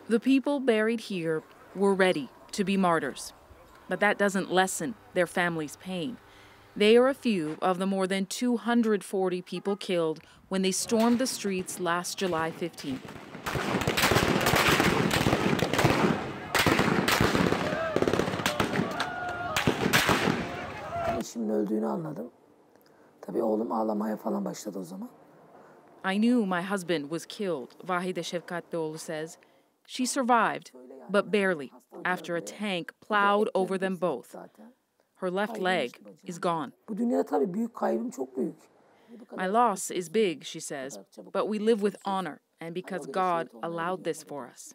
The people buried here were ready to be martyrs, but that doesn't lessen their families' pain. They are a few of the more than 240 people killed when they stormed the streets last July 15th. I knew my husband was killed, Vahide Şefkatlıoğlu says. She survived, but barely, after a tank plowed over them both. Her left leg is gone. My loss is big, she says, but we live with honor and because God allowed this for us.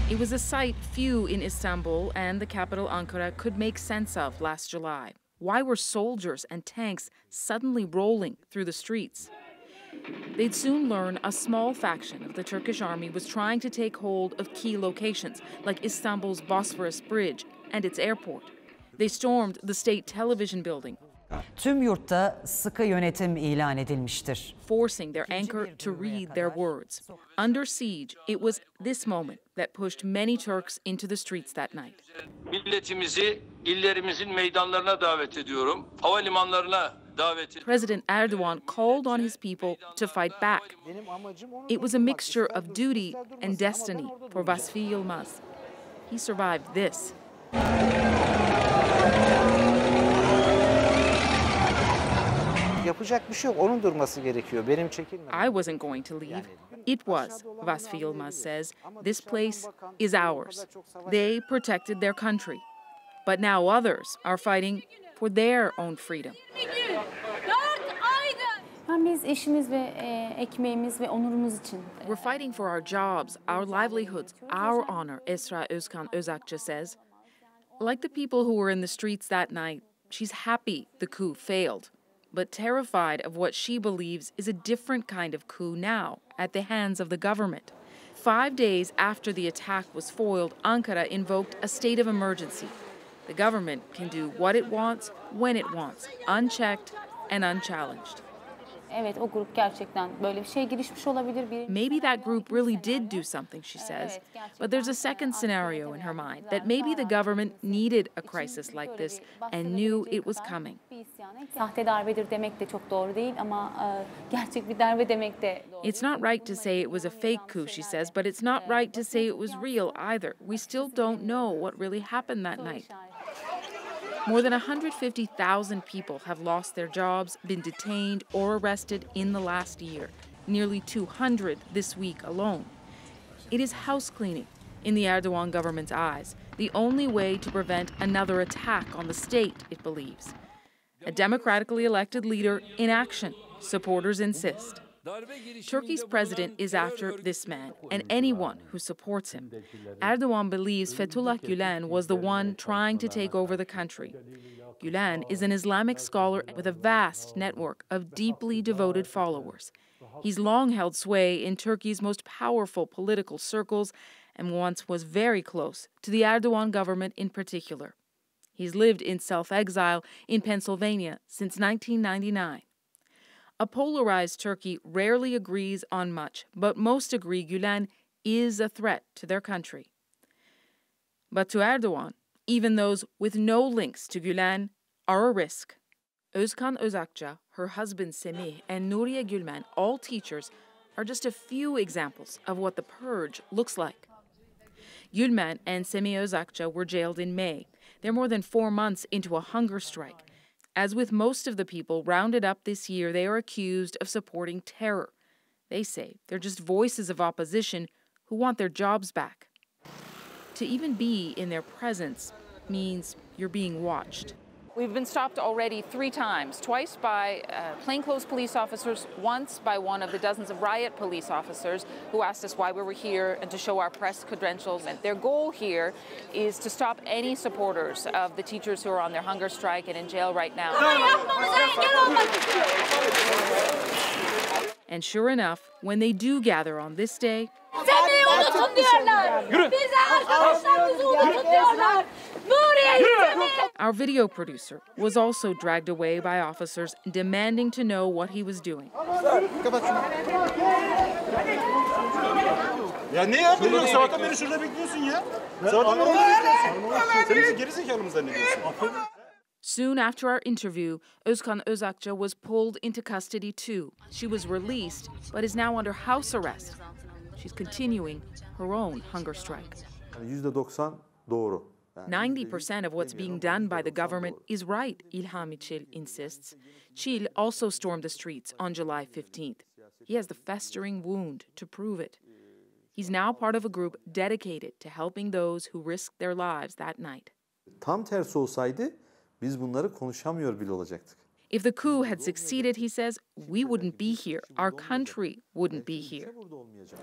It was a sight few in Istanbul and the capital Ankara could make sense of last July. Why were soldiers and tanks suddenly rolling through the streets? They'd soon learn a small faction of the Turkish army was trying to take hold of key locations, like Istanbul's Bosphorus Bridge and its airport. They stormed the state television building, Tüm yurtta sıkı yönetim ilan edilmiştir. Forcing their anchor to read their words. Under siege, it was this moment that pushed many Turks into the streets that night. Milletimizi illerimizin meydanlarına davet ediyorum. Havalimanlarına davet ediyorum. President Erdogan called on his people to fight back. It was a mixture of duty and destiny for Vasfi Yilmaz. He survived this. Yapacak bir şey yok. Onun durması gerekiyor. Benim çekilmem. I wasn't going to leave. It was, Vasfi Yilmaz says. This place is ours. They protected their country. But now others are fighting for their own freedom. Biz eşimiz ve ekmeğimiz ve onurumuz için. We're fighting for our jobs, our livelihoods, our honor, Esra Özkan Özakça says. Like the people who were in the streets that night, she's happy the coup failed, but terrified of what she believes is a different kind of coup now at the hands of the government. 5 days after the attack was foiled, Ankara invoked a state of emergency. The government can do what it wants, when it wants, unchecked and unchallenged. Evet, o grup gerçekten böyle bir şeye girişmiş olabilir. Maybe that group really did do something, she says. But there's a second scenario in her mind, that maybe the government needed a crisis like this and knew it was coming. Sahte darbedir demek de çok doğru değil ama gerçek bir darbe demek de doğru. It's not right to say it was a fake coup, she says, but it's not right to say it was real either. We still don't know what really happened that night. More than 150,000 people have lost their jobs, been detained or arrested in the last year, nearly 200 this week alone. It is house cleaning, in the Erdogan government's eyes, the only way to prevent another attack on the state, it believes. A democratically elected leader in action, supporters insist. Turkey's president is after this man and anyone who supports him. Erdogan believes Fethullah Gülen was the one trying to take over the country. Gülen is an Islamic scholar with a vast network of deeply devoted followers. He's long held sway in Turkey's most powerful political circles and once was very close to the Erdogan government in particular. He's lived in self-exile in Pennsylvania since 1999. A polarized Turkey rarely agrees on much, but most agree Gülen is a threat to their country. But to Erdogan, even those with no links to Gülen are a risk. Özkan Özakça, her husband Semih, and Nuriye Gülmen, all teachers, are just a few examples of what the purge looks like. Gülmen and Semih Özakça were jailed in May. They're more than 4 months into a hunger strike. As with most of the people rounded up this year, they are accused of supporting terror. They say they're just voices of opposition who want their jobs back. To even be in their presence means you're being watched. We've been stopped already 3 times, twice by plainclothes police officers, once by one of the dozens of riot police officers who asked us why we were here and to show our press credentials. And their goal here is to stop any supporters of the teachers who are on their hunger strike and in jail right now. And sure enough, when they do gather on this day, our video producer was also dragged away by officers demanding to know what he was doing. Ya ne yapıyorsun? Sabahtan beri şurada bekliyorsun ya. Sabahtan beri orada bekliyorsun. Sen bizi geri zekalı mı zannediyorsun? Soon after our interview, Özkan Özakça was pulled into custody too. She was released, but is now under house arrest. She's continuing her own hunger strike. %90 doğru. 90% of what's being done by the government is right, İlhami Çil insists. Çil also stormed the streets on July 15th. He has the festering wound to prove it. He's now part of a group dedicated to helping those who risked their lives that night. Tam tersi olsaydı biz bunları konuşamıyor bile olacaktık. If the coup had succeeded, he says, we wouldn't be here. Our country wouldn't be here.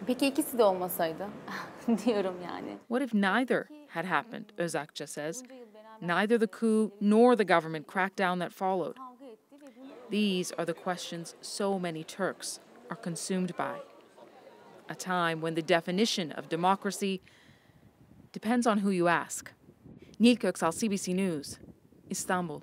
Peki ikisi de olmasaydı diyorum yani. What if neither had happened, Özakça says? Neither the coup nor the government crackdown that followed. These are the questions so many Turks are consumed by. A time when the definition of democracy depends on who you ask. Nil Köksal, CBC News, İstanbul.